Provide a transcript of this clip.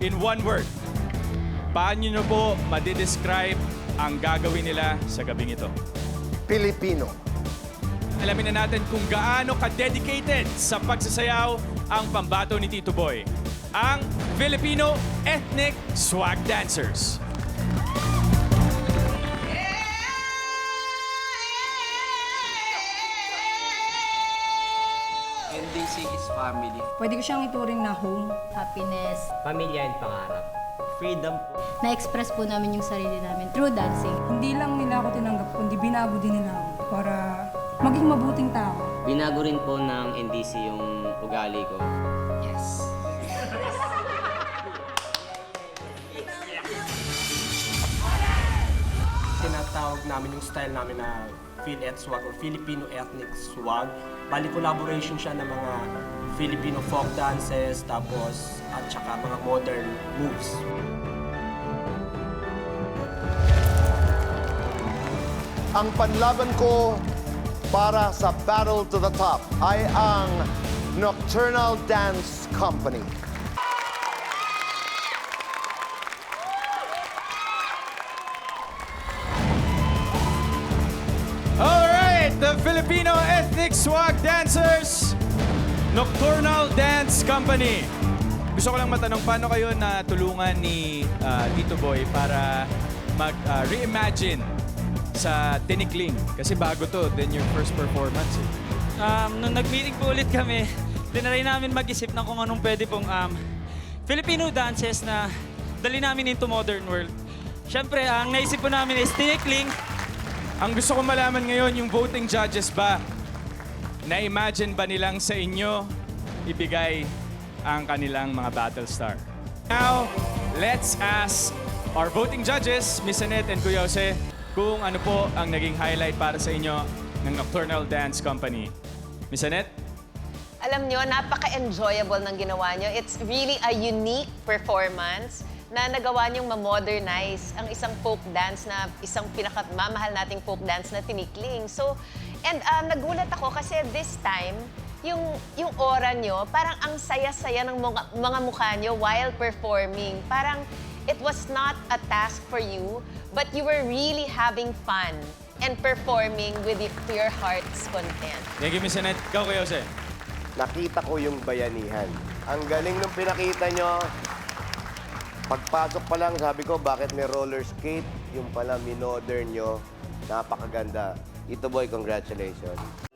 in one word, paano nyo po madidescribe ang gagawin nila sa gabing ito? Pilipino. Alamin na natin kung gaano ka-dedicated sa pagsasayaw ang pambato ni Tito Boy, ang Filipino Ethnic Swag Dancers. NDC is family. Pwede ko siyang ituring na home. Happiness. Pamilya and pangarap. Freedom po. Na-express po namin yung sarili namin through dancing. Hindi lang nila ako tinanggap, kundi binago din nila ako para maging mabuting tao. Binago rin po ng NDC yung ugali ko. Yes. Tinatawag namin yung style namin na Phil-Eth Swag or Filipino Ethnic Swag. Bali collaboration siya ng mga Filipino folk dances, tapos at saka mga modern moves. Ang panlaban ko para sa Battle to the Top ay ang Nocturnal Dance Company. Alright, the Filipino Ethnic Swag Dancers, Nocturnal Dance Company. Gusto ko lang matanong, paano kayo natulungan ni Tito Boy para mag-reimagine sa Tinikling? Kasi bago to, then your first performance. Nung nag-meeting po ulit kami, tinry namin mag-isip ng kung anong pwede pong Filipino dances na dali namin into modern world. Siyempre, ang naisip po namin is Tinikling. Ang gusto ko malaman ngayon, yung voting judges ba, na-imagine ba nilang sa inyo ibigay ang kanilang mga battle star? Now, let's ask our voting judges, Miss Annette and Kuya Jose, kung ano po ang naging highlight para sa inyo ng Nocturnal Dance Company. Miss Annette? Alam nyo, napaka-enjoyable ng ginawa nyo. It's really a unique performance na nagawa nyong ma-modernize ang isang folk dance na isang pinakamamahal nating folk dance na Tinikling. So, and nagulat ako kasi this time, yung aura nyo, parang ang saya-saya ng mga mukha nyo while performing. Parang it was not a task for you, but you were really having fun and performing to your heart's content. Thank you, Miss Annette. Ikaw, Kuya Jose. Nakita ko yung bayanihan. Ang galing nung pinakita nyo. Pagpasok pa lang, sabi ko, bakit may roller skate? Yung pala, minodern nyo. Napakaganda. Tito Boy, congratulations.